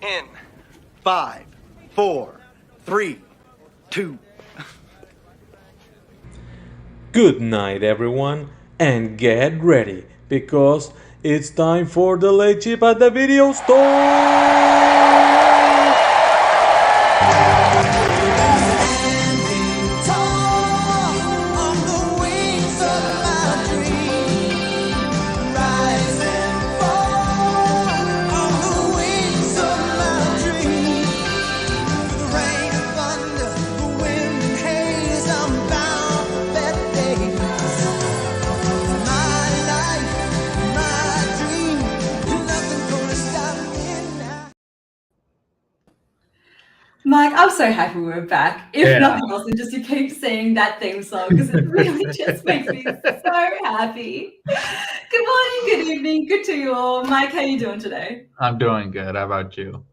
in 5, 4, 3, 2. Good night, everyone, and get ready because it's time for the late chip at the video store. Mike, I'm so happy we're back. If nothing else, and just to keep singing that theme song because it really just makes me so happy. Good morning, good evening, good to you all. Mike, how you doing today? I'm doing good. How about you?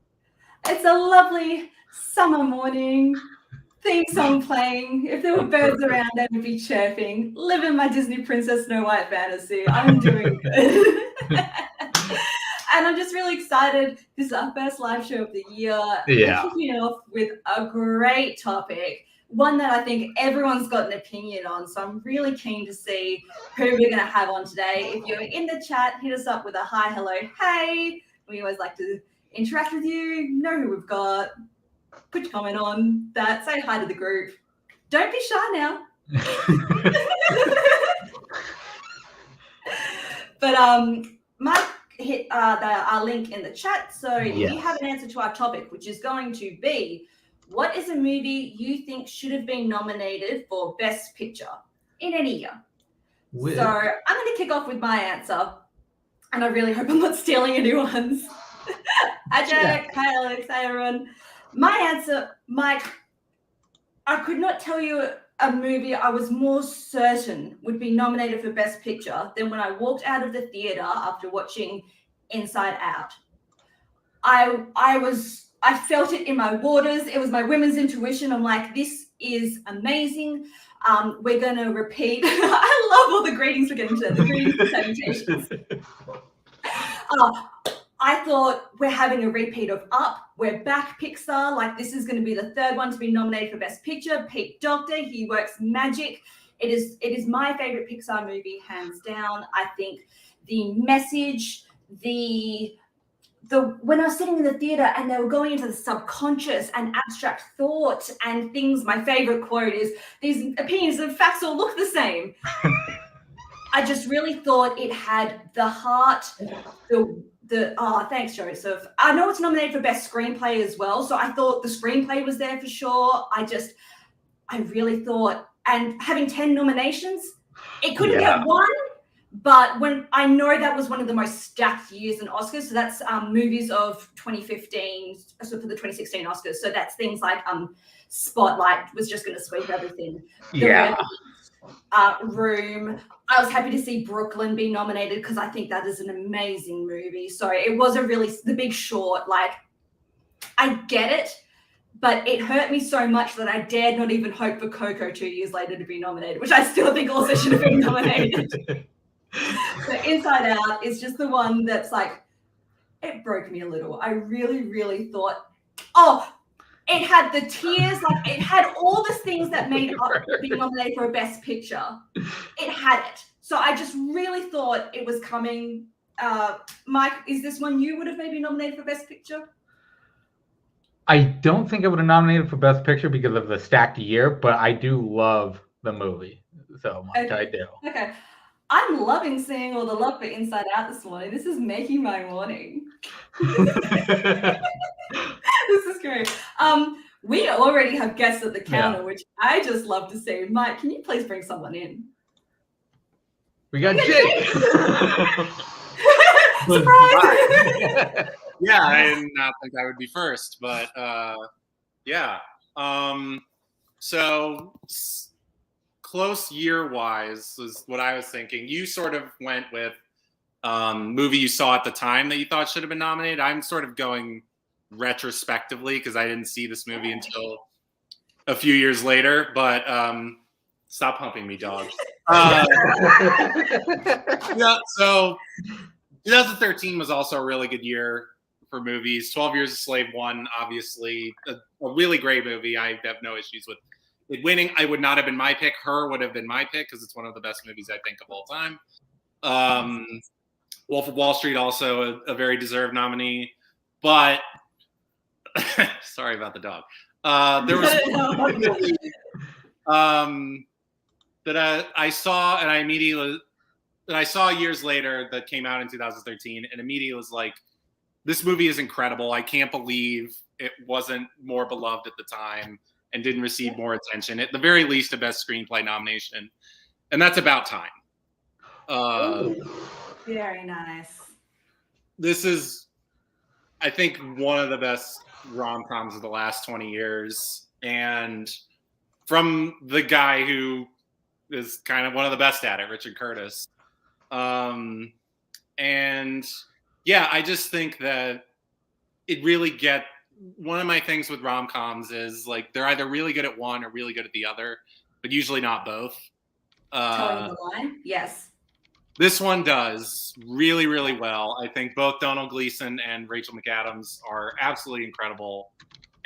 It's a lovely summer morning. Theme song playing. If there were birds around, they would be chirping. Living my Disney Princess Snow White fantasy. I'm doing good. And I'm just really excited. This is our first live show of the year. Yeah. We're kicking it off with a great topic, one that I think everyone's got an opinion on. So I'm really keen to see who we're going to have on today. If you're in the chat, hit us up with a hi, hello, hey. We always like to interact with you, know who we've got, put your comment on that, say hi to the group. Don't be shy now. But Mike hit our link in the chat. So if you have an answer to our topic, which is going to be, what is a movie you think should have been nominated for Best Picture in any year? So I'm going to kick off with my answer, and I really hope I'm not stealing anyone's. Hi, Jack. Hi, Alex. Hi, everyone. My answer, Mike, I could not tell you a movie I was more certain would be nominated for Best Picture than when I walked out of the theater after watching Inside Out. I felt it in my waters. It was my women's intuition. I'm like, this is amazing. We're going to repeat. I love all the greetings we're getting today, the greetings and salutations. I thought we're having a repeat of Up. We're back, Pixar. Like, this is going to be the third one to be nominated for Best Picture. Pete Docter, he works magic. It is my favorite Pixar movie, hands down. I think the message, when I was sitting in the theater and they were going into the subconscious and abstract thought and things, my favorite quote is, these opinions and facts all look the same. I just really thought it had the heart, thanks, Joseph. I know it's nominated for Best Screenplay as well, so I thought the screenplay was there for sure. I really thought, and having 10 nominations, it couldn't get one, but when I know that was one of the most stacked years in Oscars, so that's movies of 2015, so for the 2016 Oscars, so that's things like Spotlight was just going to sweep everything. Room. I was happy to see Brooklyn be nominated because I think that is an amazing movie. So it was The Big Short. Like, I get it, but it hurt me so much that I dared not even hope for Coco 2 years later to be nominated, which I still think also should have been nominated. So Inside Out is just the one that's like, it broke me a little. I really, really thought, it had the tears, like it had all the things that made Up be nominated for a Best Picture. It had it. So I just really thought it was coming. Mike, is this one you would have maybe nominated for Best Picture? I don't think I would have nominated for Best Picture because of the stacked year, but I do love the movie so much. I do. Okay. I'm loving seeing all the love for Inside Out this morning. This is making my morning. This is great. We already have guests at the counter, which I just love to see. Mike, can you please bring someone in? We got Jake. Surprise! Yeah, I did not think I would be first, but yeah. So close year-wise is what I was thinking. You sort of went with movie you saw at the time that you thought should have been nominated. I'm sort of going retrospectively because I didn't see this movie until a few years later. But stop humping me, dog. Yeah, so 2013 was also a really good year for movies. 12 Years a Slave won, obviously. A really great movie. I have no issues with it winning. I would not have been my pick. Her would have been my pick because it's one of the best movies I think of all time. Wolf of Wall Street, also a very deserved nominee. But sorry about the dog. There was one movie, that I saw, and I saw years later that came out in 2013, and immediately was like, this movie is incredible. I can't believe it wasn't more beloved at the time and didn't receive more attention. At the very least, a Best Screenplay nomination, and that's About Time. Very nice. This is, I think, one of the best rom-coms of the last 20 years, and from the guy who is kind of one of the best at it, Richard Curtis. And yeah, I just think that it really one of my things with rom-coms is like they're either really good at one or really good at the other, but usually not both. Towing the line? Yes. This one does really, really well. I think both Donald Gleason and Rachel McAdams are absolutely incredible,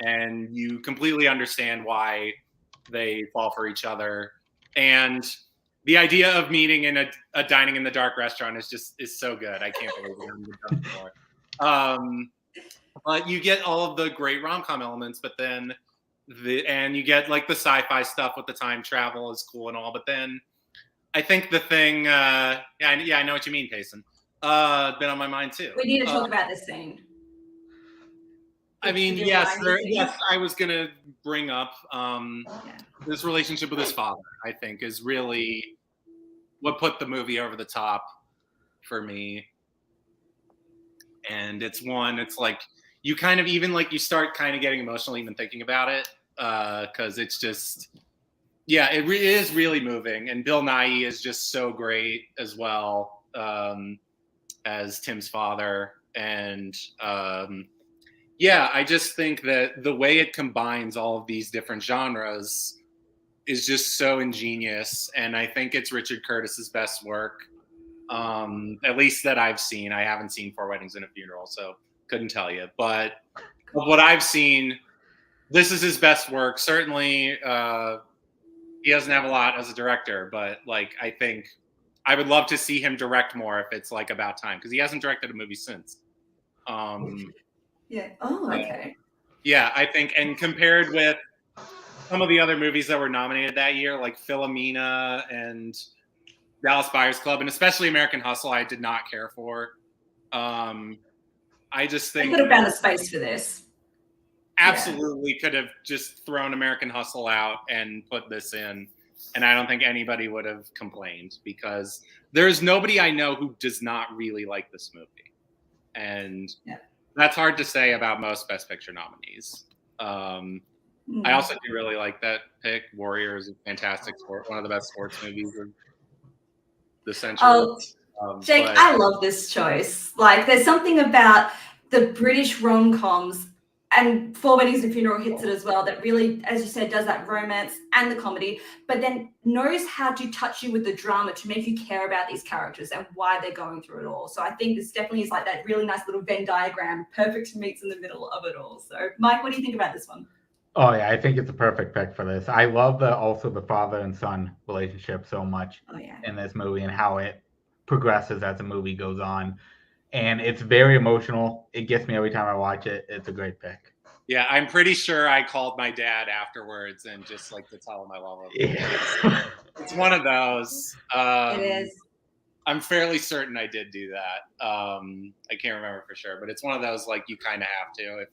and you completely understand why they fall for each other. And the idea of meeting in a dining in the dark restaurant is so good. I can't believe we haven't done it before. But you get all of the great rom-com elements, but then and you get like the sci-fi stuff with the time travel is cool and all. But then I think the thing, I know what you mean, Payson. Been on my mind too. We need to talk about this scene. I mean, yes, I was gonna bring up this relationship with his father. I think is really what put the movie over the top for me. And it's like you kind of even like you start kind of getting emotional even thinking about it because it's just it is really moving. And Bill Nighy is just so great as well as Tim's father. And I just think that the way it combines all of these different genres is just so ingenious. And I think it's Richard Curtis's best work, at least that I've seen. I haven't seen Four Weddings and a Funeral, so couldn't tell you. But of what I've seen, this is his best work. Certainly, he doesn't have a lot as a director, but like I think I would love to see him direct more if it's like About Time, because he hasn't directed a movie since. Yeah. Oh, okay. Yeah, I think, and compared with some of the other movies that were nominated that year, like Philomena and Dallas Buyers Club, and especially American Hustle, I did not care for. I just think I could have found a space for this. Absolutely could have just thrown American Hustle out and put this in, and I don't think anybody would have complained, because there's nobody I know who does not really like this movie. And that's hard to say about most Best Picture nominees. I also do really like that pick. Warrior is a fantastic sport, one of the best sports movies of the century. Jake, I love this choice. Like, there's something about the British rom-coms, and Four Weddings and a Funeral hits it as well, that really, as you said, does that romance and the comedy, but then knows how to touch you with the drama to make you care about these characters and why they're going through it all. So I think this definitely is like that really nice little Venn diagram, perfect meets in the middle of it all. So Mike, what do you think about this one? Oh yeah, I think it's a perfect pick for this. I love also the father and son relationship so much in this movie, and how it progresses as the movie goes on. And it's very emotional. It gets me every time I watch it. It's a great pick. Yeah, I'm pretty sure I called my dad afterwards and just like to tell him I love him. Yeah. It's one of those. It is. I'm fairly certain I did do that. I can't remember for sure, but it's one of those like you kind of have to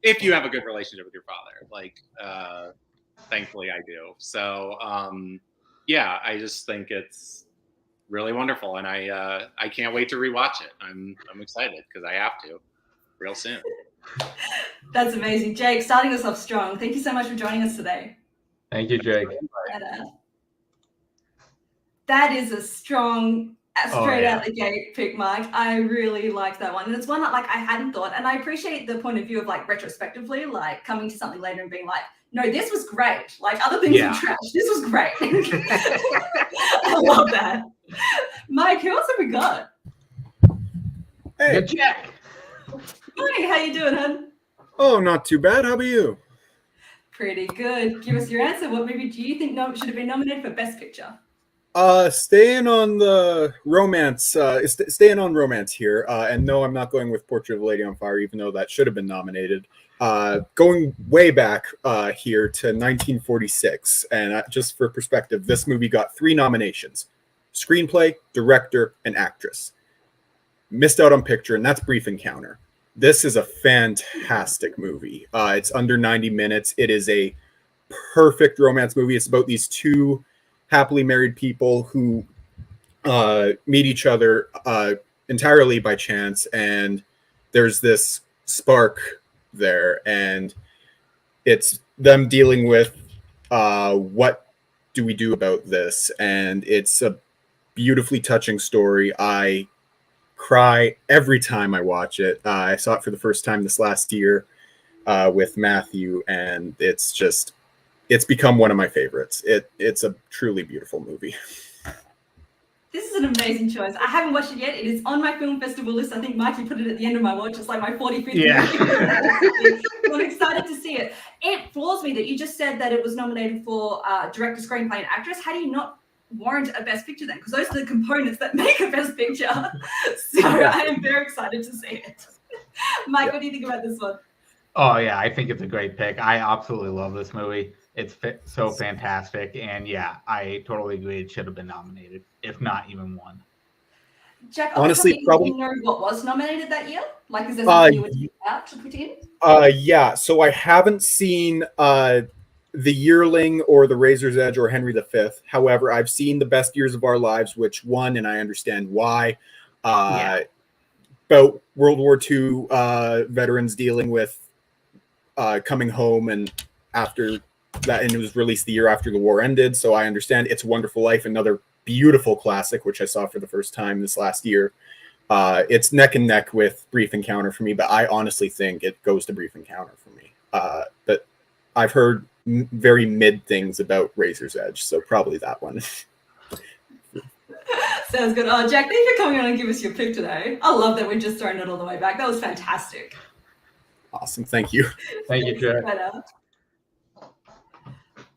if you have a good relationship with your father. Like, thankfully I do. So I just think it's really wonderful, and I can't wait to rewatch it. I'm excited because I have to real soon. That's amazing. Jake, starting us off strong. Thank you so much for joining us today. Thank you, Jake. That is a strong, straight out the gate pick, Mike. I really like that one. And it's one that like I hadn't thought, and I appreciate the point of view of like retrospectively, like coming to something later and being like, no, this was great. Like other things were trash. This was great. I love that. Mike, who else have we got? Hey, Jack. Morning, how you doing, hun? Oh, not too bad. How about you? Pretty good. Give us your answer. What movie do you think should have been nominated for Best Picture? Staying on the romance, staying on romance here. And no, I'm not going with Portrait of a Lady on Fire, even though that should have been nominated. Going way back here to 1946, and just for perspective, this movie got 3 nominations: screenplay, director, and actress. Missed out on picture, and that's Brief Encounter. This is a fantastic movie. It's under 90 minutes. It is a perfect romance movie. It's about these 2 happily married people who meet each other entirely by chance, and there's this spark there, and it's them dealing with what do we do about this, and it's a beautifully touching story. I cry every time I watch it. I saw it for the first time this last year with Matthew, and it's become one of my favorites. It's a truly beautiful movie. This is an amazing choice. I haven't watched it yet. It is on my film festival list. I think Mikey put it at the end of my watch. It's like my 45th movie. I'm excited to see it. It floors me that you just said that it was nominated for director, screenplay, and actress. How do you not warrant a Best Picture then? Because those are the components that make a Best Picture. So I am very excited to see it. Mike, what do you think about this one? Oh yeah, I think it's a great pick. I absolutely love this movie. It's so fantastic, and yeah, I totally agree. It should have been nominated, if not even won. Jack, honestly, probably know what was nominated that year. Like, is there something you would take out to put in? Yeah. So I haven't seen The Yearling or The Razor's Edge or Henry V. However, I've seen The Best Years of Our Lives, which won, and I understand why. About World War II veterans dealing with coming home, and after that, and it was released the year after the war ended. So I understand. It's a Wonderful Life, another beautiful classic, which I saw for the first time this last year. It's neck and neck with Brief Encounter for me, but I honestly think it goes to Brief Encounter for me. But I've heard very mid things about Razor's Edge, so probably that one. Sounds good. Oh, Jack, thank you for coming on and give us your pick today. I love that we're just throwing it all the way back. That was fantastic. Awesome. Thank you. Thank you, Jack.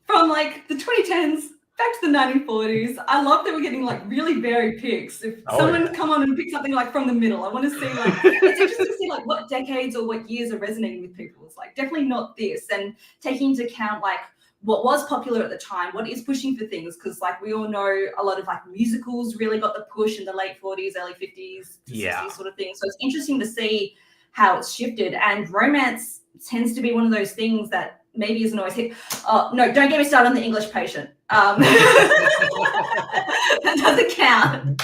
From like the 2010s back to the 1940s, I love that we're getting like really varied picks. If someone come on and pick something like from the middle, I want to see like, it's interesting to see like what decades or what years are resonating with people. It's like definitely not this, and taking into account like what was popular at the time, what is pushing for things, because like we all know a lot of like musicals really got the push in the late 40s, early 50s to 60s sort of thing. So it's interesting to see how it's shifted, and romance tends to be one of those things that maybe isn't always hit. No, don't get me started on the English Patient. That doesn't count.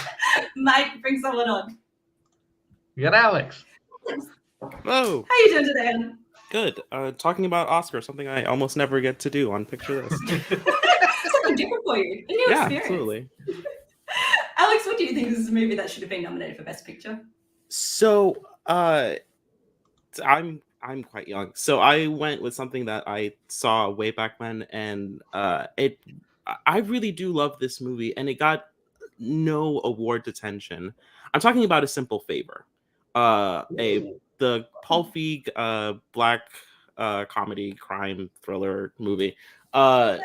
Mike, bring someone on. You got Alex. Hello. How you doing today, Alan? Good. Talking about Oscar, something I almost never get to do on Picture This. Something different for you. A new experience. Absolutely. Alex, what do you think is a movie that should have been nominated for Best Picture? So, I'm quite young, so I went with something that I saw way back when, and I really do love this movie, and it got no award attention. I'm talking about A Simple Favor, the Paul Feig black comedy crime thriller movie. Anna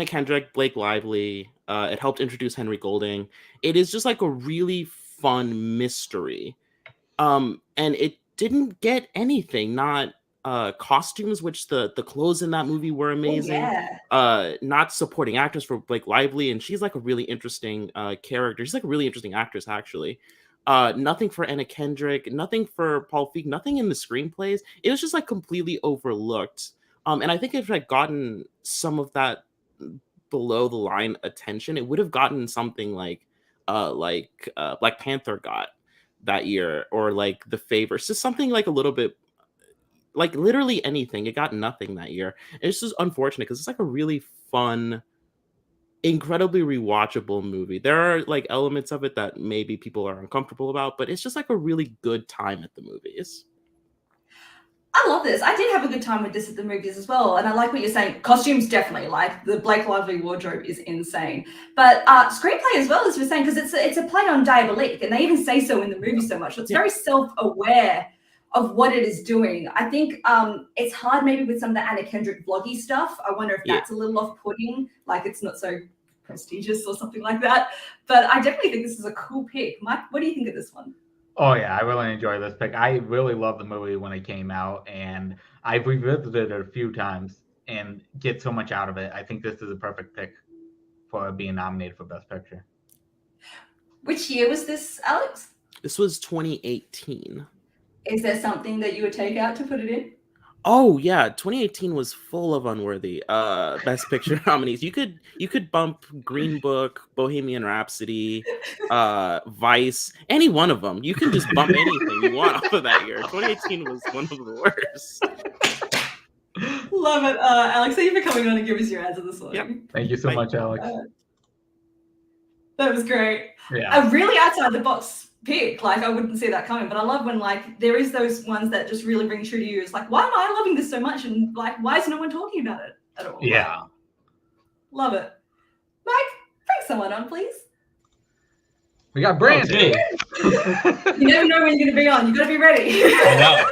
Kendrick, Blake Lively. It helped introduce Henry Golding. It is just like a really fun mystery, and it didn't get anything. Not costumes, which the clothes in that movie were amazing. Not supporting actors for Blake Lively, and she's like a really interesting character. She's like a really interesting actress, actually. Nothing for Anna Kendrick, nothing for Paul Feig, nothing in the screenplays. It was just like completely overlooked. And I think if it had gotten some of that below the line attention, it would have gotten something like Black Panther got that year, or like The Favor. It's just something like a little bit, like literally anything. It got nothing that year. And it's just unfortunate because it's like a really fun, incredibly rewatchable movie. There are like elements of it that maybe people are uncomfortable about, but it's just like a really good time at the movies. I love this. I did have a good time with this at the movies as well. And I like what you're saying. Costumes, definitely. Like, the Blake Lively wardrobe is insane. But screenplay as well, as you're saying, because it's a play on diabolique. And they even say so in the movie so much. So it's very self-aware of what it is doing. I think it's hard maybe with some of the Anna Kendrick vloggy stuff. I wonder if that's a little off-putting. Like, it's not so prestigious or something like that. But I definitely think this is a cool pick. Mike, what do you think of this one? Oh yeah, I really enjoy this pick. I really loved the movie when it came out, and I've revisited it a few times and get so much out of it. I think this is a perfect pick for being nominated for Best Picture. Which year was this, Alex? This was 2018. Is there something that you would take out to put it in? Oh yeah, 2018 was full of unworthy Best Picture nominees. You could bump Green Book, Bohemian Rhapsody, Vice, any one of them. You can just bump anything you want off of that year. 2018 was one of the worst. Love it, Alex. Thank you for coming on and giving us your answer this morning. Yep. Thank you so much, Alex. That was great. Yeah. A really outside the box pick. Like, I wouldn't see that coming, but I love when, like, there is those ones that just really ring true to you. It's like, why am I loving this so much? And, like, why is no one talking about it at all? Yeah. Love it. Mike, bring someone on, please. We got Brandon. You never know when you're going to be on. You got to be ready. I know.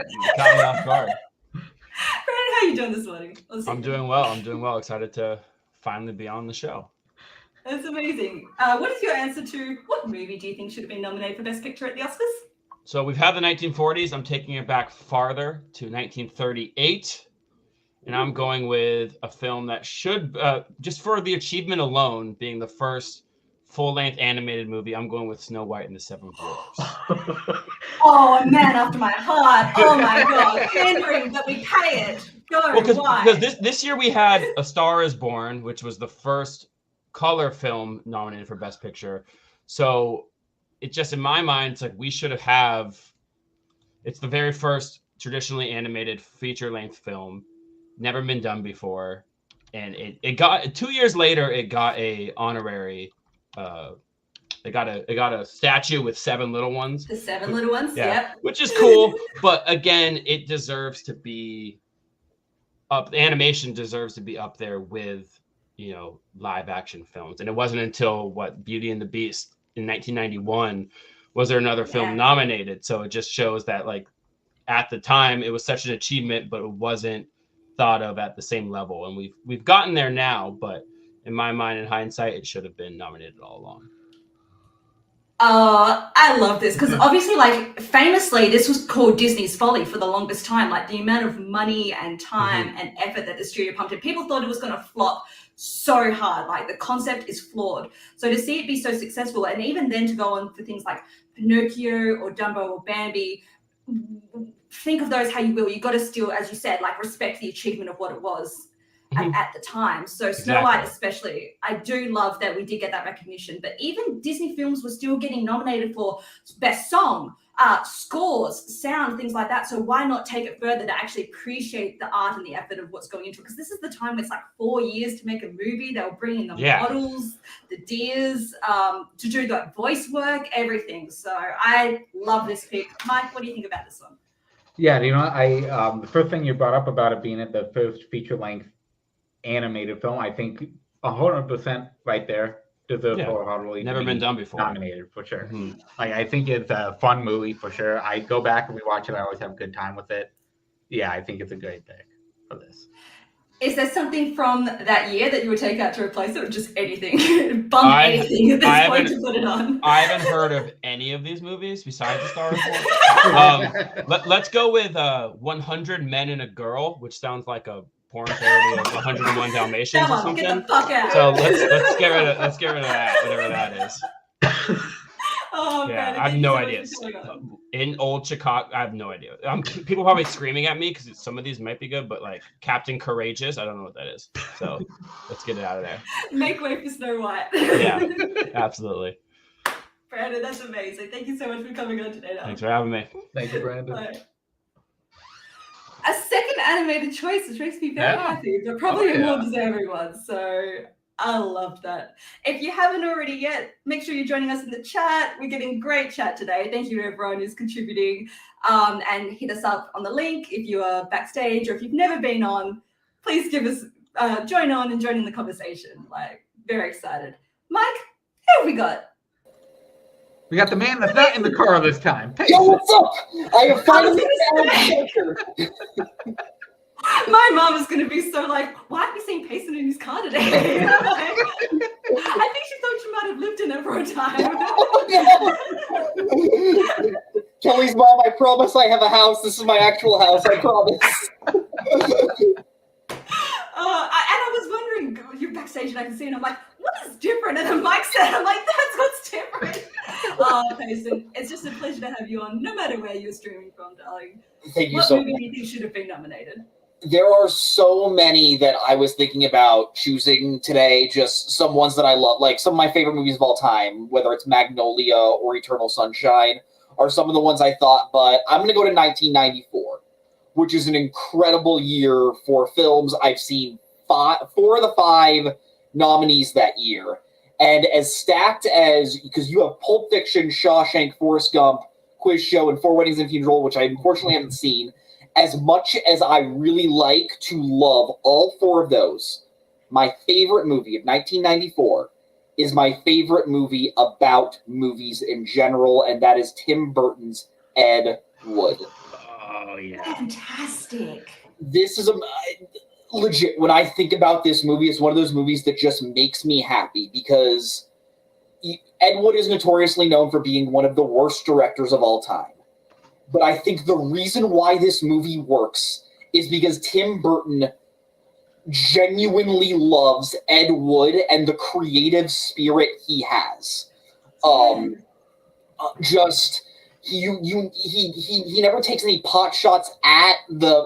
You caught me off guard. Brandon, how you doing this morning? I'm doing well. I'm doing well. Excited to finally be on the show. That's amazing. What is your answer to what movie do you think should have been nominated for Best Picture at the Oscars? So we've had the 1940s. I'm taking it back farther to 1938. And I'm going with a film that should, just for the achievement alone, being the first full-length animated movie, I'm going with Snow White and the Seven Dwarfs. Oh, a man after my heart. Oh my God. Pandering, but we pay it. Go, why? Because this year we had A Star is Born, which was the first color film nominated for Best Picture. So it just, in my mind, it's like we should have, it's the very first traditionally animated feature-length film, never been done before. And it got, 2 years later, it got a honorary, it got a statue with 7 little ones. The 7 little ones, yeah. Yep. Which is cool, but again, it deserves to be up. The animation deserves to be up there with, you know, live action films. And it wasn't until Beauty and the Beast in 1991 was there another film nominated. So it just shows that, like, at the time it was such an achievement, but it wasn't thought of at the same level. And we've gotten there now, but in my mind, in hindsight, it should have been nominated all along. I love this because obviously, like, famously, this was called Disney's Folly for the longest time. Like, the amount of money and time and effort that the studio pumped in, people thought it was going to flop so hard. Like, the concept is flawed. So to see it be so successful, and even then to go on for things like Pinocchio or Dumbo or Bambi, think of those how you will. You got to still, as you said, like, respect the achievement of what it was at the time. So Snow White especially, I do love that we did get that recognition. But even Disney films were still getting nominated for Best Song, scores, sound, things like that. So why not take it further to actually appreciate the art and the effort of what's going into it? Because this is the time where it's like 4 years to make a movie. They'll bring in the models, the deers, to do the voice work, everything. So I love this pick. Mike, what do you think about this one? Yeah, you know, I the first thing you brought up about it being at the first feature-length animated film, I think 100% right there deserves wholeheartedly. Never been done before. Nominated for sure. Like, I think it's a fun movie for sure. I go back and rewatch it. I always have a good time with it. Yeah, I think it's a great pick for this. Is there something from that year that you would take out to replace it, or just anything? Bump anything at this point to put it on? I haven't heard of any of these movies besides The Star is Born. Let's go with 100 Men and a Girl, which sounds like a porn parody of 101 Dalmatians or something. Get the fuck out. So let's get rid of that, whatever that is. Oh, yeah, man, I have no idea. In old Chicago, I have no idea. People probably screaming at me because some of these might be good, but like Captain Courageous, I don't know what that is. So let's get it out of there. Make way for Snow White. Yeah, absolutely. Brandon, that's amazing. Thank you so much for coming on today. Thanks for having me. Thank you, Brandon. Bye. A second animated choice, which makes me very happy, but probably a more deserving one. So I love that. If you haven't already yet, make sure you're joining us in the chat. We're getting great chat today. Thank you to everyone who's contributing. And hit us up on the link if you are backstage or if you've never been on. Please give us join on and join in the conversation. Like, very excited. Mike, who have we got? We got the man that's not in the car this time. Yo, what's up? I have finally found Picture. My mom is going to be so like, why have we seen Payson in his car today? I think she thought you might have lived in it for a time. Kelly's mom, I promise I have a house. This is my actual house, I promise. And I was wondering, you're backstage and I can see, and I'm like, what is different? And then Mike said, I'm like, that's what's different. Payson, it's just a pleasure to have you on, no matter where you're streaming from, darling. Thank you so much. What movie do you think should have been nominated? There are so many that I was thinking about choosing today, just some ones that I love, like some of my favorite movies of all time, whether it's Magnolia or Eternal Sunshine, are some of the ones I thought, but I'm going to go to 1994, which is an incredible year for films. I've seen 4 of the 5 nominees that year, and as stacked as, because you have Pulp Fiction, Shawshank, Forrest Gump, Quiz Show, and 4 Weddings and Funeral, which I unfortunately haven't seen. As much as I really like to love all 4 of those, my favorite movie of 1994 is my favorite movie about movies in general, and that is Tim Burton's Ed Wood. Oh, yeah. Fantastic. This is legit. When I think about this movie, it's one of those movies that just makes me happy, because Ed Wood is notoriously known for being one of the worst directors of all time. But I think the reason why this movie works is because Tim Burton genuinely loves Ed Wood and the creative spirit he has. He never takes any pot shots at the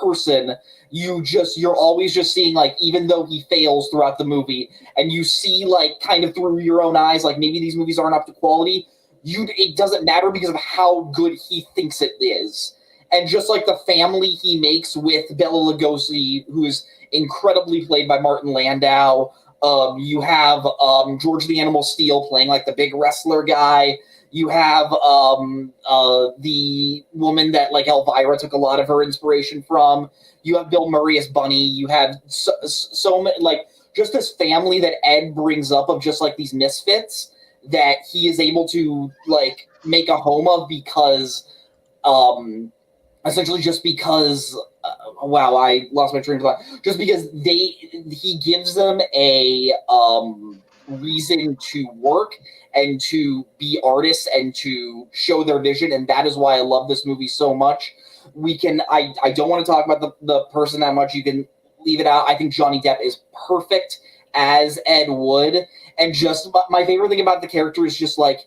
person. You're always just seeing, like, even though he fails throughout the movie, and you see, like, kind of through your own eyes, like, maybe these movies aren't up to quality. It doesn't matter because of how good he thinks it is. And just like the family he makes with Bela Lugosi, who is incredibly played by Martin Landau. You have George the Animal Steel playing like the big wrestler guy. You have the woman that, like, Elvira took a lot of her inspiration from. You have Bill Murray as Bunny. You have so many, like, just this family that Ed brings up of just like these misfits that he is able to, like, make a home of because, essentially just because, wow, I lost my train of thought. Just because he gives them a reason to work and to be artists and to show their vision, and that is why I love this movie so much. I don't want to talk about the person that much. You can leave it out. I think Johnny Depp is perfect as Ed Wood. And just my favorite thing about the character is just, like,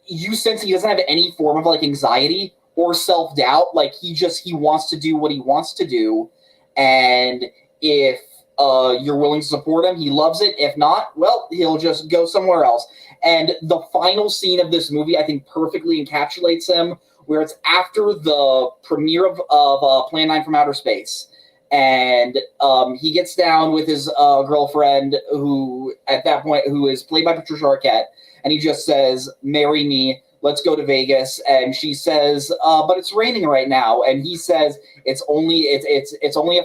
you sense he doesn't have any form of, like, anxiety or self-doubt. Like, he wants to do what he wants to do. And if you're willing to support him, he loves it. If not, well, he'll just go somewhere else. And the final scene of this movie, I think, perfectly encapsulates him, where it's after the premiere of Plan 9 from Outer Space. And he gets down with his girlfriend, who at that point, who is played by Patricia Arquette, and he just says, "Marry me, let's go to Vegas." And she says, "But it's raining right now." And he says, "It's only a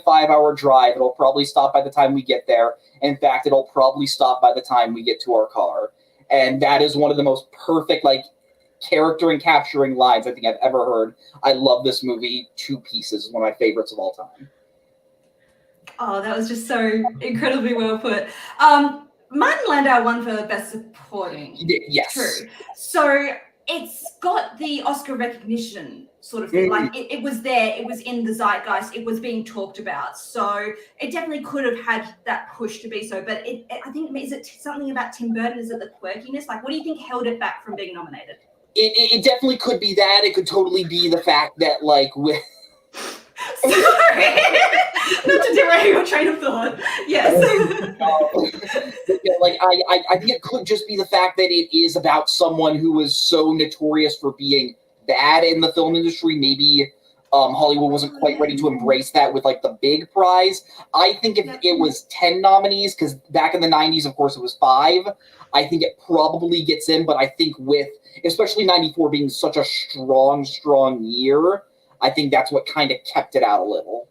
5-hour drive. It'll probably stop by the time we get there. In fact, it'll probably stop by the time we get to our car." And that is one of the most perfect, like, character and capturing lines I think I've ever heard. I love this movie to pieces. It's one of my favorites of all time. Oh, that was just so incredibly well put. Martin Landau won for Best Supporting. He did, yes. True. So it's got the Oscar recognition sort of thing. Like, it was there. It was in the zeitgeist. It was being talked about. So it definitely could have had that push to be so. But I think, is it something about Tim Burton? Is it the quirkiness? Like, what do you think held it back from being nominated? It definitely could be that. It could totally be the fact that, like, with... Sorry. Not to derail your train of thought. Yes. Like, I think it could just be the fact that it is about someone who was so notorious for being bad in the film industry. Maybe Hollywood wasn't quite ready to embrace that with like the big prize. I think if it was 10 nominees, because back in the 90s, of course, it was 5, I think it probably gets in. But I think with, especially 94 being such a strong year, I think that's what kind of kept it out a little.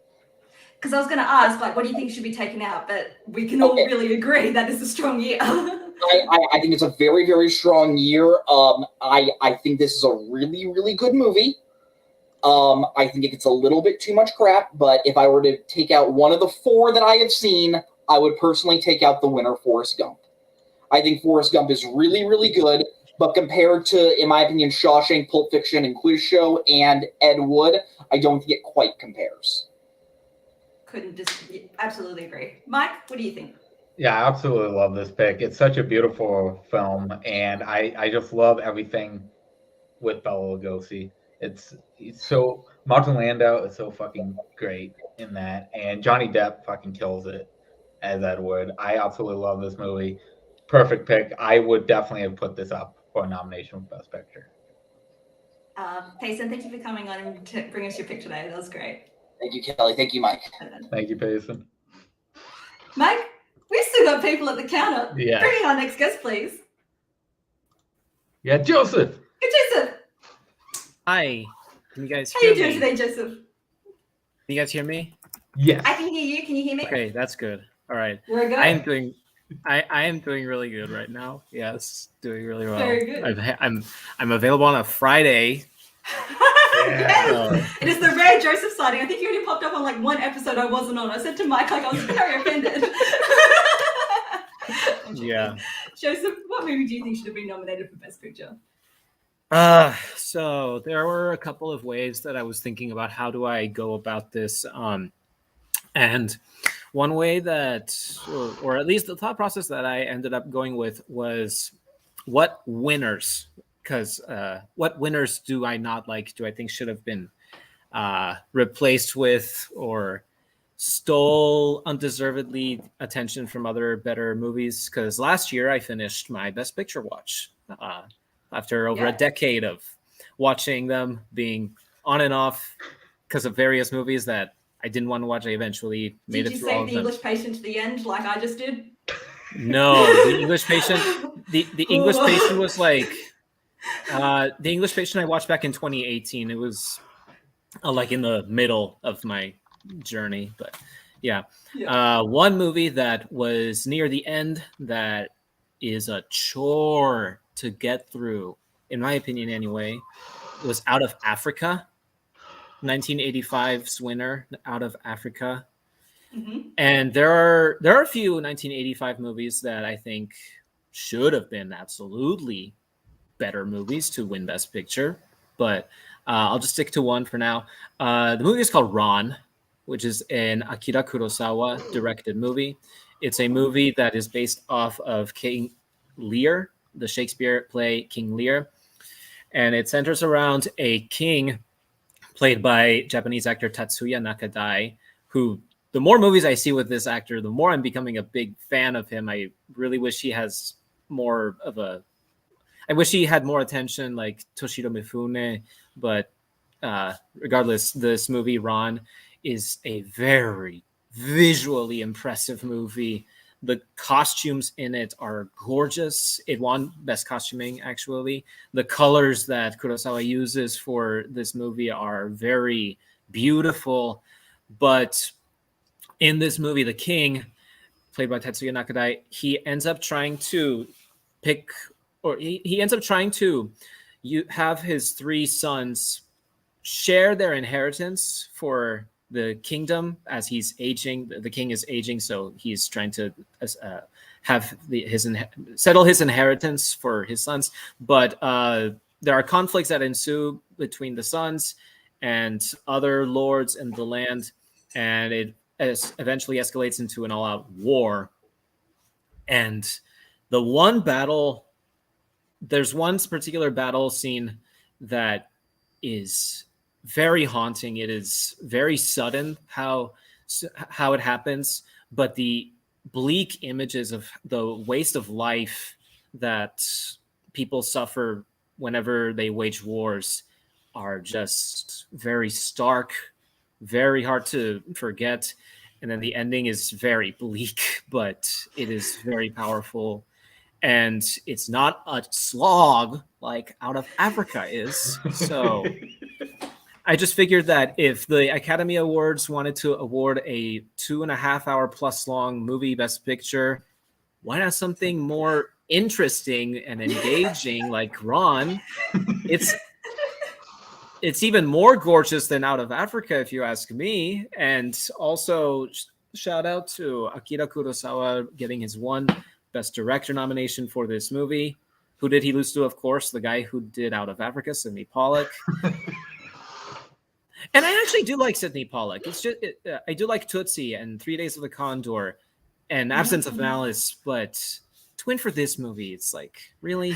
Because I was going to ask, like, what do you think should be taken out? But we can all really agree that is a strong year. I think it's a very, very strong year. I think this is a really, really good movie. I think it gets a little bit too much crap, but if I were to take out one of the 4 that I have seen, I would personally take out the winner, Forrest Gump. I think Forrest Gump is really, really good, but compared to, in my opinion, Shawshank, Pulp Fiction, and Quiz Show, and Ed Wood, I don't think it quite compares. Couldn't absolutely agree. Mike, what do you think? Yeah, I absolutely love this pick. It's such a beautiful film, and I just love everything with Bela Lugosi. It's so Martin Landau is so fucking great in that, and Johnny Depp fucking kills it as Edward. I absolutely love this movie. Perfect pick. I would definitely have put this up for a nomination for Best Picture. Payson, thank you for coming on and to bring us your pick today. That was great. Thank you, Kelly. Thank you, Mike. Thank you, Payson. Mike, we've still got people at the counter. Yeah. Bring in our next guest, please. Yeah, Joseph. Hey, Joseph. Hi. Can you guys How hear you doing me? today, Joseph? Can you guys hear me? Yes. I can hear you. Can you hear me? Okay, that's good. All right. We're good. I am doing really good right now. Yes, doing really well. Very good. I'm available on a Friday. Yes. It is the rare Joseph sighting. I think you only popped up on like one episode I wasn't on. I said to Mike, like, I was very offended. Yeah. Joseph, what movie do you think should have been nominated for Best Picture? So there were a couple of ways that I was thinking about how do I go about this. And one way that, or at least the thought process that I ended up going with was what winners, because what winners do I not like, do I think should have been replaced with or stole undeservedly attention from other better movies? Because last year I finished my Best Picture watch after over a decade of watching them, being on and off because of various movies that I didn't want to watch. I eventually made it through all of them. Did you save the English Patient to the end like I just did? No, the English Patient. The English Patient was like the English Patient I watched back in 2018. It was like in the middle of my journey, but yeah. One movie that was near the end that is a chore to get through, in my opinion anyway, was Out of Africa. 1985's winner, Out of Africa. Mm-hmm. And there are a few 1985 movies that I think should have been absolutely better movies to win Best Picture, but I'll just stick to one for now. The movie is called Ron, which is an Akira Kurosawa directed movie. It's a movie that is based off of King Lear, the Shakespeare play King Lear, and it centers around a king played by Japanese actor Tatsuya Nakadai, who, the more movies I see with this actor, the more I'm becoming a big fan of him. I really wish he has more of a... I wish he had more attention like Toshiro Mifune, but regardless, this movie, Ron, is a very visually impressive movie. The costumes in it are gorgeous. It won Best Costuming, actually. The colors that Kurosawa uses for this movie are very beautiful. But in this movie, the king, played by Tetsuya Nakadai, he ends up trying to have his 3 sons share their inheritance for the kingdom as he's aging. The king is aging, so he's trying to have settle his inheritance for his sons. But there are conflicts that ensue between the sons and other lords in the land, and it eventually escalates into an all-out war. And the one battle, there's one particular battle scene that is very haunting. It is very sudden how it happens, but the bleak images of the waste of life that people suffer whenever they wage wars are just very stark, very hard to forget. And then the ending is very bleak, but it is very powerful. And it's not a slog like Out of Africa is. So I just figured that if the Academy Awards wanted to award a 2.5 hour plus long movie Best Picture, why not something more interesting and engaging like Ron? It's even more gorgeous than Out of Africa, if you ask me. And also, shout out to Akira Kurosawa getting his one Best Director nomination for this movie. Who did he lose to? Of course, the guy who did Out of Africa, Sidney Pollack. And I actually do like Sidney Pollack. It's just I do like Tootsie and 3 Days of the Condor and Absence of Malice, but to win for this movie, it's like really,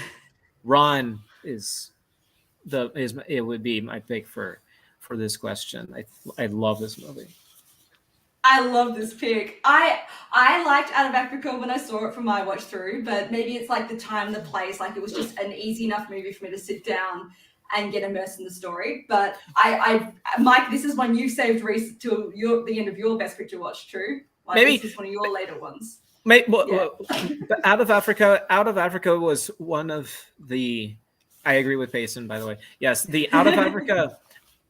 Ron it would be my pick for this question. I love this movie. I love this pick. I liked Out of Africa when I saw it from my watch through, but maybe it's like the time, the place. Like it was just an easy enough movie for me to sit down and get immersed in the story. But Mike, this is one you saved to the end of your Best Picture watch. True. Like, maybe this was one of your later ones. Out of Africa was one of the. I agree with Payson, by the way. Yes, the Out of Africa.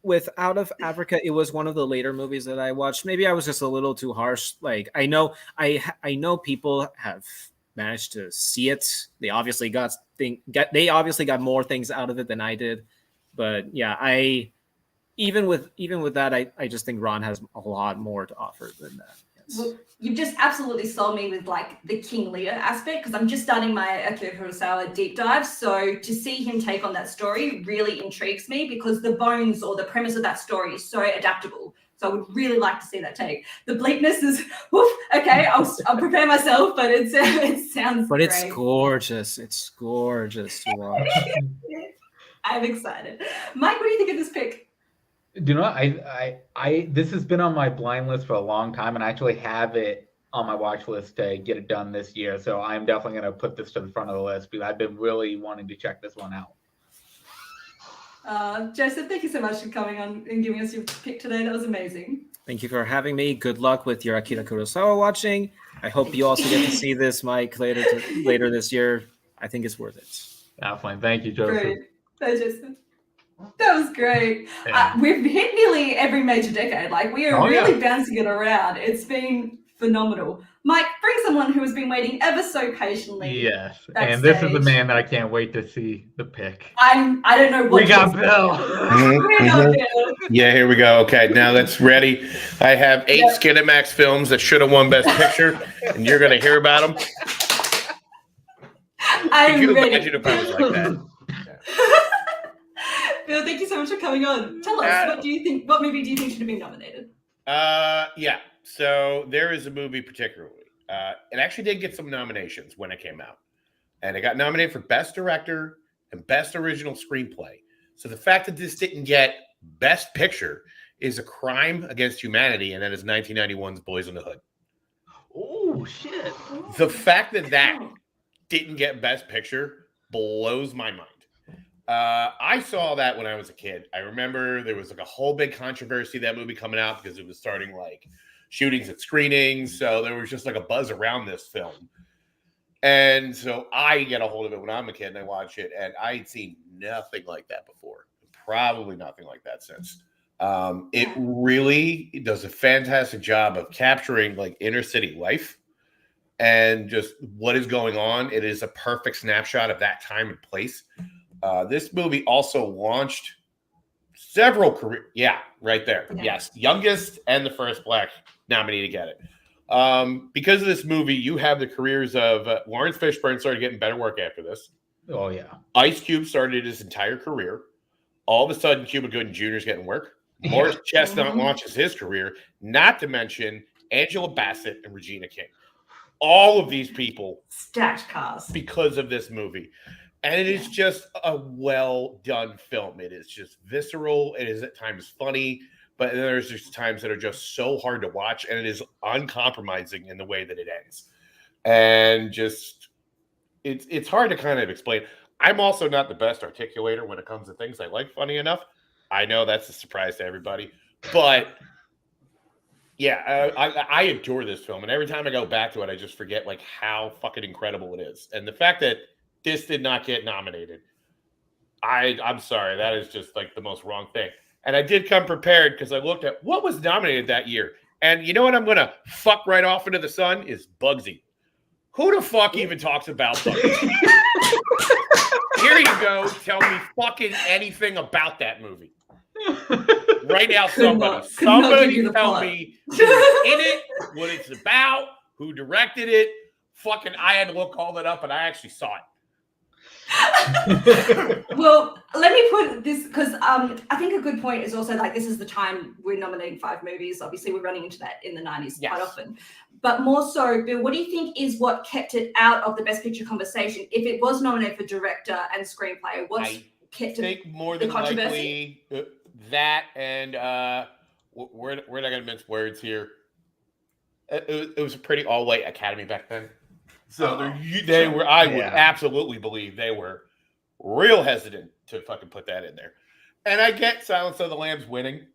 With Out of Africa, it was one of the later movies that I watched. Maybe I was just a little too harsh. Like I know people have managed to see it. They obviously got more things out of it than I did. But yeah, even with that, I just think Ron has a lot more to offer than that. Yes. Well, you've just absolutely sold me with like the King Lear aspect, because I'm just starting my Akira Kurosawa deep dive. So to see him take on that story really intrigues me, because the bones or the premise of that story is so adaptable. So I would really like to see that take. The bleakness is, woof, okay, I'll prepare myself, but it sounds But great. it's gorgeous. It's gorgeous to watch. I'm excited. Mike, what do you think of this pick? Do you know, I this has been on my blind list for a long time, and I actually have it on my watch list to get it done this year. So I'm definitely going to put this to the front of the list, because I've been really wanting to check this one out. Joseph, thank you so much for coming on and giving us your pick today. That was amazing. Thank you for having me. Good luck with your Akira Kurosawa watching. I hope you also get to see this, Mike, later this year. I think it's worth it. Definitely. Thank you, Joseph. Great. Thanks, Joseph. That was great. Yeah. We've hit nearly every major decade. Like, we are really bouncing it around. It's been phenomenal. Mike, bring someone who has been waiting ever so patiently. Yes, backstage. And this is the man that I can't wait to see the pick. I don't know what we got Bill. We got Bill. Yeah, here we go. Okay, now that's ready. I have 8 Skinamax films that should have won Best Picture, and you're going to hear about them. I'm Could you ready. imagine if I was like that? Bill, thank you so much for coming on. Tell us, what movie do you think should have been nominated? Yeah. So there is a movie particularly. It actually did get some nominations when it came out. And it got nominated for Best Director and Best Original Screenplay. So the fact that this didn't get Best Picture is a crime against humanity, and that is 1991's Boys in the Hood. Oh, shit. The fact that didn't get Best Picture blows my mind. I saw that when I was a kid. I remember there was like a whole big controversy that movie coming out, because it was starting like shootings at screenings. So there was just like a buzz around this film. And so I get a hold of it when I'm a kid and I watch it, and I'd seen nothing like that before. Probably nothing like that since. It really does a fantastic job of capturing like inner city life and just what is going on. It is a perfect snapshot of that time and place. This movie also launched several career. Yeah, right there. Yes. Youngest and the first Black nominee to get it. Because of this movie, you have the careers of Lawrence Fishburne started getting better work after this. Oh, yeah. Ice Cube started his entire career. All of a sudden, Cuba Gooding Jr. is getting work. Morris Chestnut launches his career, not to mention Angela Bassett and Regina King. All of these people stacked cast because of this movie. And it is just a well-done film. It is just visceral. It is at times funny, but there's just times that are just so hard to watch, and it is uncompromising in the way that it ends. And just, it's hard to kind of explain. I'm also not the best articulator when it comes to things I like, funny enough. I know that's a surprise to everybody, but yeah, I adore this film, and every time I go back to it, I just forget like how fucking incredible it is, and the fact that this did not get nominated, I'm sorry, that is just like the most wrong thing. And I did come prepared because I looked at what was nominated that year, and you know what I'm gonna fuck right off into the sun is Bugsy. Who the fuck even talks about Bugsy? Here you go. Tell me fucking anything about that movie. Right now, somebody tell me who's in it, what it's about, who directed it. Fucking, I had to look all that up, and I actually saw it. Well, let me put this, because I think a good point is also like this is the time we're nominating 5 movies. Obviously, we're running into that in the 90s quite often. But more so, Bill, what do you think is what kept it out of the Best Picture conversation? If it was nominated for director and screenplay, what's kept it more than likely that, and we're not going to mince words here. It was a pretty all-white Academy back then. So they were. I would absolutely believe they were real hesitant to fucking put that in there. And I get Silence of the Lambs winning,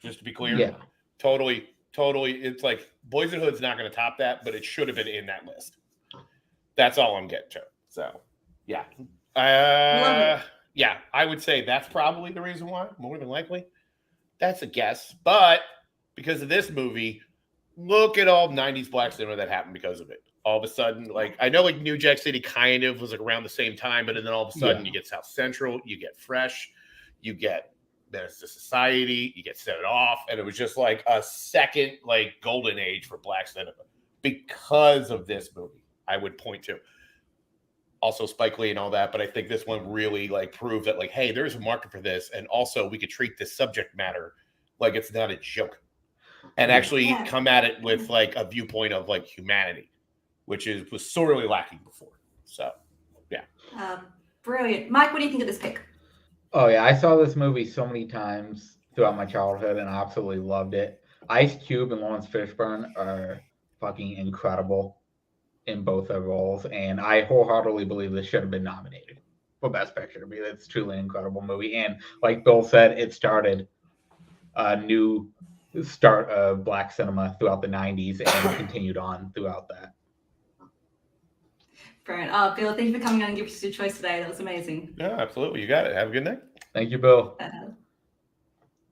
just to be clear. Yeah, totally. It's like Boys in Hood's not going to top that, but it should have been in that list. That's all I'm getting to. So, yeah, yeah, I would say that's probably the reason why. More than likely, that's a guess. But because of this movie, look at all 90s black cinema that happened because of it. All of a sudden, like I know, like New Jack City kind of was like around the same time, but then all of a sudden you get South Central, you get Fresh, you get Menace to Society, you get Set It Off, and it was just like a second like golden age for black cinema because of this movie. I would point to also Spike Lee and all that, but I think this one really like proved that like, hey, there's a market for this, and also we could treat this subject matter like it's not a joke, and actually come at it with like a viewpoint of like humanity, which was sorely lacking before. So, yeah. Brilliant. Mike, what do you think of this pick? Oh, yeah. I saw this movie so many times throughout my childhood and I absolutely loved it. Ice Cube and Lawrence Fishburne are fucking incredible in both their roles. And I wholeheartedly believe this should have been nominated for Best Picture. It's truly an incredible movie. And like Bill said, it started a new start of black cinema throughout the 90s and continued on throughout that. Brilliant. Bill, thank you for coming on and giving us your choice today. That was amazing. Yeah, absolutely. You got it. Have a good night. Thank you, Bill.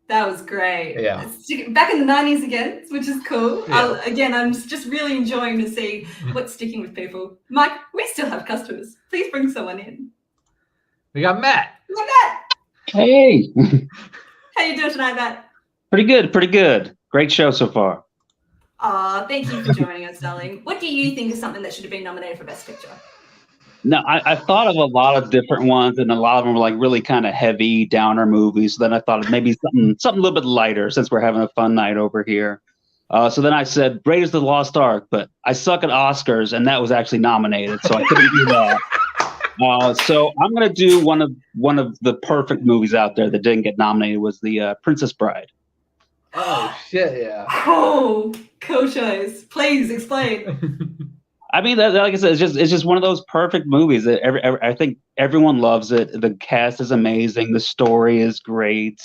That was great. Yeah. Back in the 90s again, which is cool. Yeah. Again, I'm just really enjoying to see what's sticking with people. Mike, we still have customers. Please bring someone in. We got Matt. Hey. How you doing tonight, Matt? Pretty good. Great show so far. Thank you for joining us, darling. What do you think is something that should have been nominated for Best Picture? No, I thought of a lot of different ones, and a lot of them were like really kind of heavy downer movies. So then I thought of maybe something a little bit lighter since we're having a fun night over here. So then I said Raiders of the Lost Ark, but I suck at Oscars, and that was actually nominated, so I couldn't do that. So I'm gonna do one of the perfect movies out there that didn't get nominated was the Princess Bride. Oh shit! Yeah. Oh, cool choice. Please explain. I mean, like I said, it's just one of those perfect movies that I think everyone loves it. The cast is amazing. The story is great.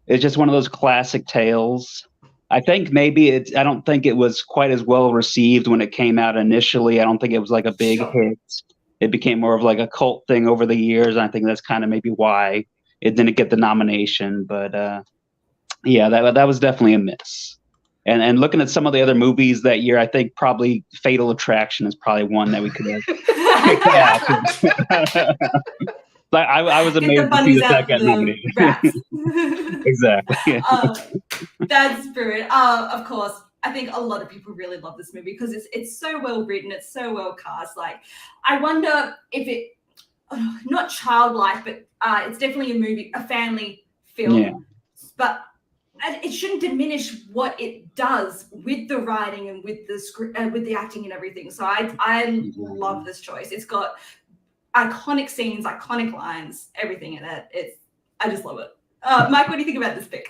It's just one of those classic tales. I think maybe I don't think it was quite as well received when it came out initially. I don't think it was like a big hit. It became more of like a cult thing over the years. And I think that's kind of maybe why it didn't get the nomination. But yeah, that was definitely a miss. And looking at some of the other movies that year, I think probably Fatal Attraction is probably one that we could have picked out. Like I was amazed to see that got nominated. Exactly. That's brilliant. Of course, I think a lot of people really love this movie because it's so well written, it's so well cast. Like, I wonder if it, not childlike, but it's definitely a family film. Yeah. But it shouldn't diminish what it does with the writing and with the script, with the acting and everything. So I love this choice. It's got iconic scenes, iconic lines, everything in it. I just love it. Mike, what do you think about this pick?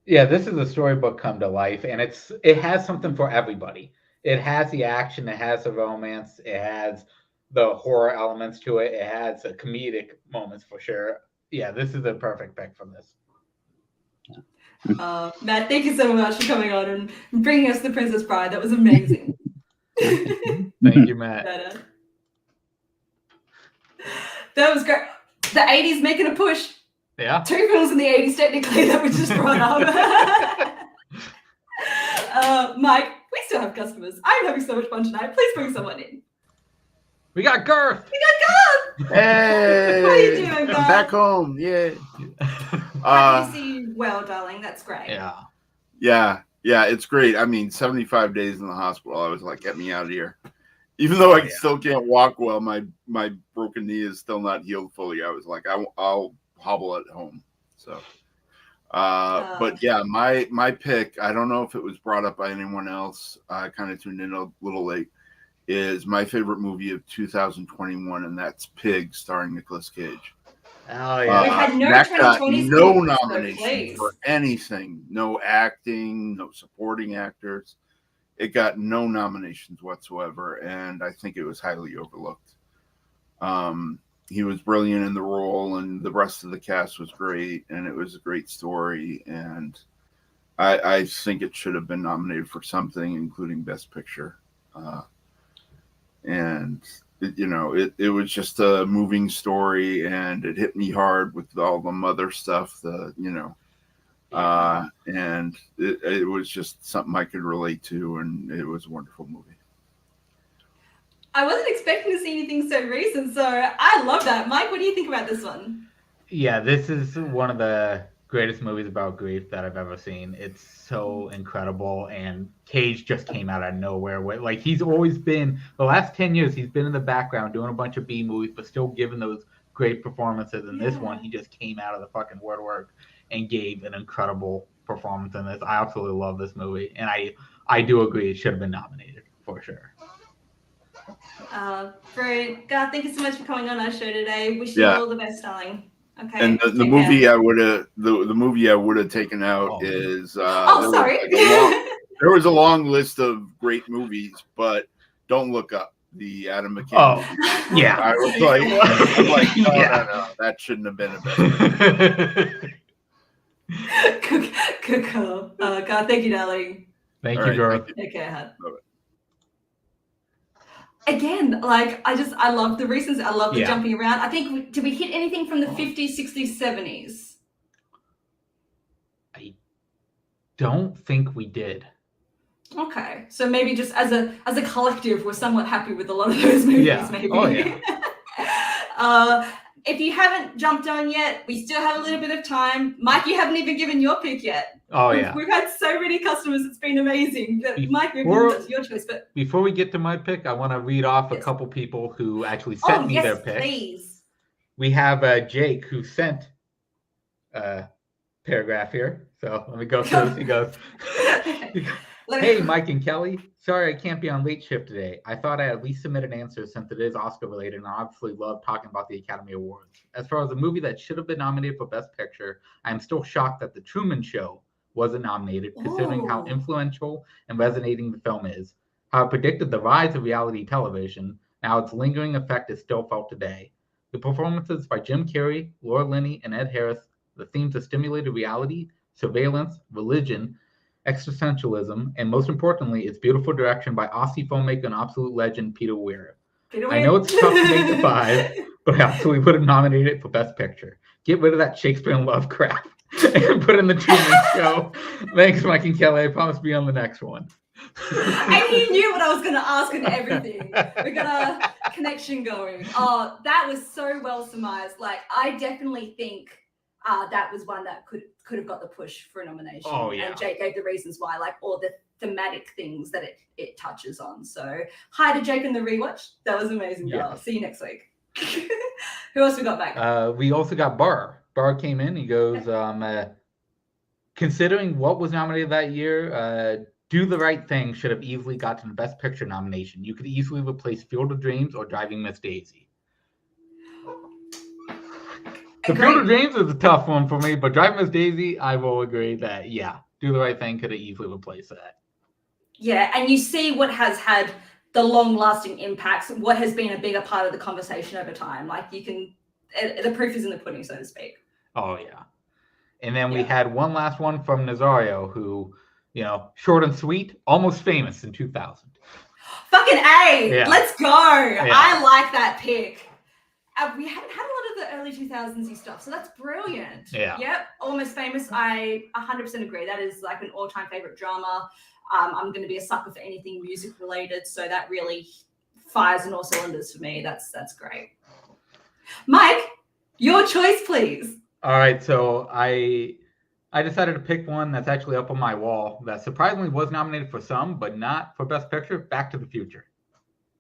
Yeah, this is a storybook come to life, and it has something for everybody. It has the action, it has the romance, it has the horror elements to it, it has the comedic moments for sure. Yeah, this is the perfect pick from this. Matt, thank you so much for coming on and bringing us The Princess Bride. That was amazing. Thank you, Matt. That was great. The 80s making a push. Yeah. 2 films in the 80s, technically, that we just brought up. Mike, we still have customers. I'm having so much fun tonight. Please bring someone in. We got Garth. We got Garth. Hey. How are you doing, Garth? I'm back home. Yeah. Happy to see you well, darling. That's great. Yeah. It's great. I mean, 75 days in the hospital. I was like, get me out of here. Even though I still can't walk well, my broken knee is still not healed fully. I was like, I'll hobble at home. So, but yeah, my pick, I don't know if it was brought up by anyone else. I kind of tuned in a little late. Is my favorite movie of 2021, and that's Pig, starring Nicolas Cage. Oh yeah, we had no that got 2020s no movies, so nomination please. for anything, no acting, no supporting actors. It got no nominations whatsoever, and I think it was highly overlooked. He was brilliant in the role, and the rest of the cast was great, and it was a great story, and I think it should have been nominated for something, including Best Picture. And it was just a moving story, and it hit me hard with all the mother stuff, and it was just something I could relate to, and it was a wonderful movie. I wasn't expecting to see anything so recent, so I love that. Mike, what do you think about this one? Yeah, this is one of the greatest movies about grief that I've ever seen. It's so incredible, and Cage just came out of nowhere. Like, he's always been, the last 10 years, he's been in the background doing a bunch of B movies, but still giving those great performances. And this one, he just came out of the fucking woodwork and gave an incredible performance in this. I absolutely love this movie, and I do agree it should have been nominated for sure. Great. God, thank you so much for coming on our show today. Wish you all the best, darling. Okay. And the movie I would have the movie I would have taken out is sorry. There was a long list of great movies, but Don't Look Up, the Adam McKay movie. Yeah. I was like, no, that shouldn't have been a best. Good call. God, thank you, darling. Thank you, girl. Take care. Again, like I love the reasons. I love the jumping around. I think did we hit anything from the 50s, 60s, 70s? I don't think we did. Okay, so maybe just as a collective, we're somewhat happy with a lot of those movies. Yeah. Maybe. Oh yeah. If you haven't jumped on yet, we still have a little bit of time. Mike, you haven't even given your pick yet. Oh yeah. We've had so many customers. It's been amazing. Mike, it's your choice. But before we get to my pick, I want to read off a couple people who actually sent me their pick. Please. We have Jake, who sent a paragraph here. So let me go through. He goes, "Hey, Mike and Kelly. Sorry I can't be on late shift today. I thought I'd at least submit an answer since it is Oscar related, and I obviously love talking about the Academy Awards. As far as a movie that should have been nominated for Best Picture, I am still shocked that The Truman Show wasn't nominated, considering how influential and resonating the film is, how it predicted the rise of reality television, and how its lingering effect is still felt today. The performances by Jim Carrey, Laura Linney, and Ed Harris, the themes of stimulated reality, surveillance, religion, existentialism, and most importantly, its beautiful direction by Aussie filmmaker and absolute legend Peter Weir. I know it's tough to make the 5, but I absolutely would have nominated it for Best Picture. Get rid of that Shakespeare in Love crap and put in The Truman Show. Thanks, Mike and Kelly. I promise to be on the next one." And he knew what I was going to ask and everything. We got a connection going. Oh, that was so well surmised. Like, I definitely think that was one that could have got the push for a nomination. Oh, yeah. And Jake gave the reasons why, like all the thematic things that it touches on. So hi to Jake in the rewatch. That was amazing, girl. See you next week. Who else we got back? We also got Bar. Bar came in. He goes, considering what was nominated that year, Do the Right Thing should have easily gotten the Best Picture nomination. You could easily replace Field of Dreams or Driving Miss Daisy. The Field of Dreams is a tough one for me, but Driving Miss Daisy, I will agree that, Do the Right Thing could have easily replaced that. Yeah, and you see what has had the long-lasting impacts, what has been a bigger part of the conversation over time. Like, you can, the proof is in the pudding, so to speak. Oh, yeah. And then we had one last one from Nazario, who, you know, short and sweet, Almost Famous in 2000. Fucking A! Yeah. Let's go! Yeah. I like that pick. We haven't had a lot of the early 2000s stuff, so that's brilliant. Yeah. Yep. Almost Famous. I 100% agree. That is like an all-time favorite drama. I'm going to be a sucker for anything music related, so that really fires on all cylinders for me. That's great. Mike, your choice, please. All right, so I decided to pick one that's actually up on my wall that surprisingly was nominated for some, but not for Best Picture. Back to the Future.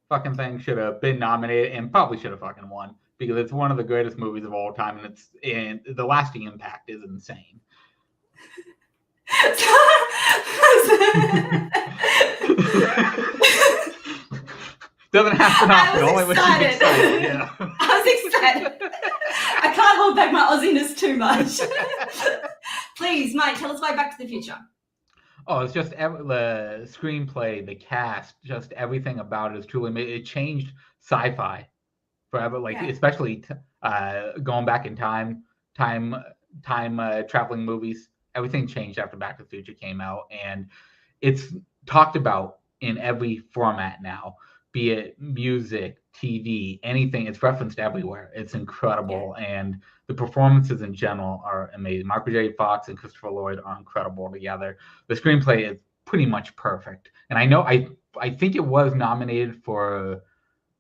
Fucking thing should have been nominated and probably should have fucking won because it's one of the greatest movies of all time, and the lasting impact is insane. Doesn't have to not be. Only when she's excited. Yeah. I was excited. I can't hold back my Aussiness too much. Please, Mike, tell us why Back to the Future. Oh, it's just the screenplay, the cast, just everything about it is truly amazing. It changed sci-fi forever, like especially going back in time traveling movies. Everything changed after Back to the Future came out, and it's talked about in every format now, be it music, TV, anything. It's referenced everywhere. It's incredible, and the performances in general are amazing. Michael J. Fox and Christopher Lloyd are incredible together. The screenplay is pretty much perfect, and I know I think it was nominated for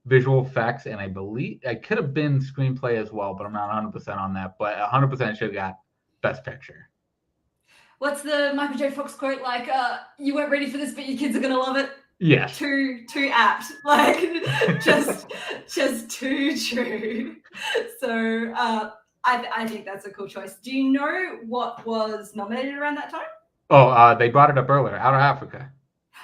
visual effects, and I believe it could have been screenplay as well, but I'm not 100% on that. But 100% should have got Best Picture. What's the Michael J. Fox quote like? You weren't ready for this, but your kids are gonna love it. Yes. Too apt. Like just too true. So I think that's a cool choice. Do you know what was nominated around that time? Oh, they brought it up earlier. Out of Africa.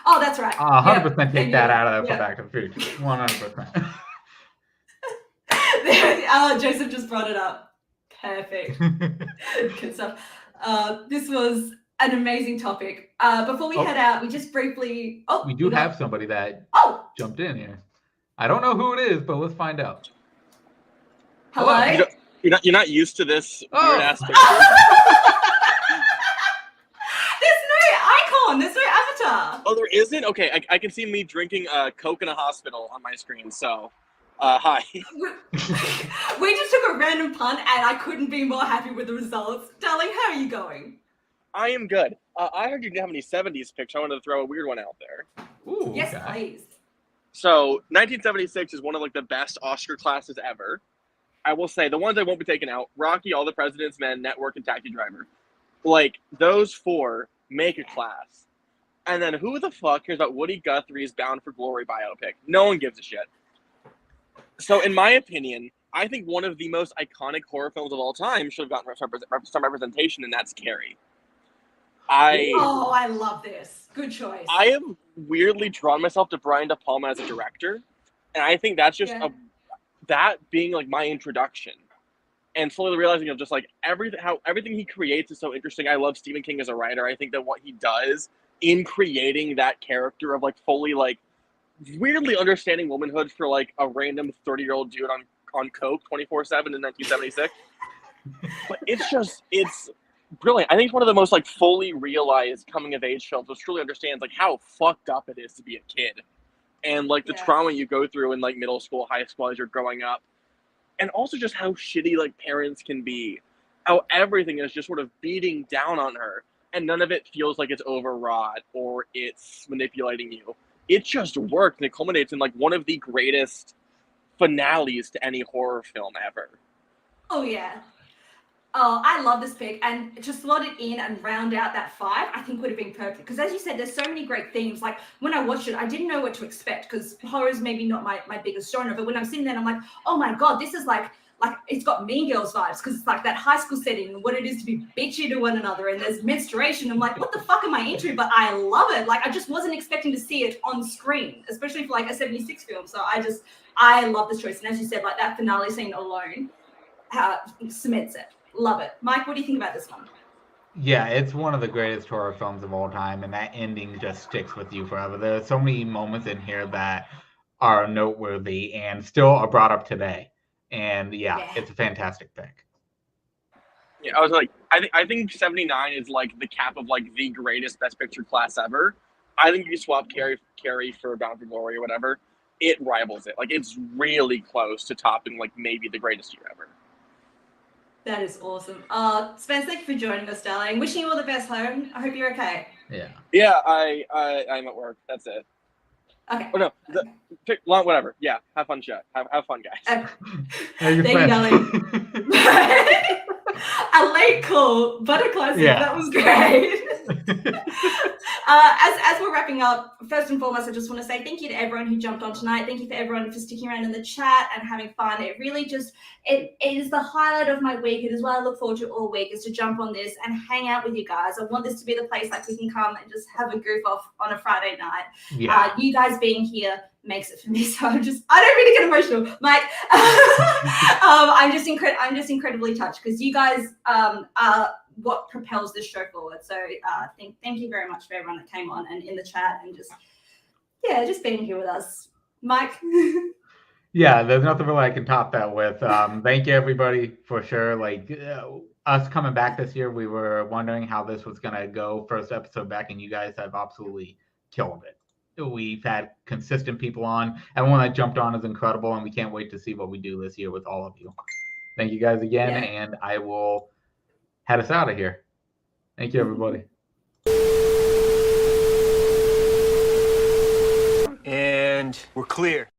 Oh, that's right. 100% take that out of there for Back to the Future. 100%. Joseph just brought it up. Perfect. Good stuff. This was an amazing topic. Before we head out, we just briefly. Oh, we do have somebody that jumped in here. I don't know who it is, but let's find out. Hello. You're not used to this weird ass picture. There's no avatar. Oh, there isn't? Okay, I can see me drinking Coke in a hospital on my screen, so hi. We just took a random punt, and I couldn't be more happy with the results. Darling, how are you going? I am good. I heard you didn't have any 70s picks. I wanted to throw a weird one out there. Ooh, yes, please. So, 1976 is one of like the best Oscar classes ever. I will say, the ones I won't be taking out, Rocky, All the President's Men, Network, and Taxi Driver. Like, those four make a class. And then who the fuck cares about Woody Guthrie's Bound for Glory biopic? No one gives a shit. So, in my opinion, I think one of the most iconic horror films of all time should have gotten some representation, and that's Carrie. I love this. Good choice. I have weirdly drawn myself to Brian De Palma as a director, and I think that's just that being like my introduction, and slowly realizing of just like everything he creates is so interesting. I love Stephen King as a writer. I think that what he does in creating that character of like fully like weirdly understanding womanhood for like a random 30-year-old dude on coke 24/7 in 1976. But it's brilliant. I think it's one of the most like fully realized coming of age films, which truly understands like how fucked up it is to be a kid, and like the trauma you go through in like middle school, high school as you're growing up, and also just how shitty like parents can be, how everything is just sort of beating down on her, and none of it feels like it's overwrought or it's manipulating you. It just works, and it culminates in like one of the greatest finales to any horror film ever. Oh yeah. Oh, I love this pick, and to slot it in and round out that 5, I think would have been perfect. Because as you said, there's so many great themes. Like when I watched it, I didn't know what to expect because horror is maybe not my biggest genre. But when I'm sitting there, I'm like, oh my god, this is like it's got Mean Girls vibes because it's like that high school setting and what it is to be bitchy to one another. And there's menstruation. I'm like, what the fuck am I into? But I love it. Like I just wasn't expecting to see it on screen, especially for like a 76 film. So I love this choice. And as you said, like that finale scene alone cements it. Love it. Mike, what do you think about this one? Yeah, it's one of the greatest horror films of all time, and that ending just sticks with you forever. There are so many moments in here that are noteworthy and still are brought up today. And yeah. It's a fantastic pick. Yeah, I was like, I think 79 is like the cap of like the greatest Best Picture class ever. I think if you swap Carrie for Bound for Glory or whatever, it rivals it. Like it's really close to topping like maybe the greatest year ever. That is awesome. Spence, thank you for joining us, darling. Wishing you all the best home. I hope you're okay. Yeah. Yeah, I'm at work. That's it. Okay. Oh no, whatever. Yeah, have fun, chat. Have fun, guys. Thank you, darling. A late call, but a classic. Yeah. That was great. As we're wrapping up, first and foremost, I just want to say thank you to everyone who jumped on tonight. Thank you for everyone for sticking around in the chat and having fun. It really just it is the highlight of my week. It is what I look forward to all week, is to jump on this and hang out with you guys. I want this to be the place like we can come and just have a goof off on a Friday night. Yeah. You guys being here makes it for me. So I don't really get emotional, Mike. I'm just incredibly touched because you guys are what propels this show forward. So thank you very much for everyone that came on and in the chat and just being here with us. Mike. Yeah, there's nothing really I can top that with. Thank you everybody for sure. Like us coming back this year, we were wondering how this was gonna go first episode back, and you guys have absolutely killed it. We've had consistent people on. Everyone that jumped on is incredible, and we can't wait to see what we do this year with all of you. Thank you guys again, and I will head us out of here. Thank you, everybody. And we're clear.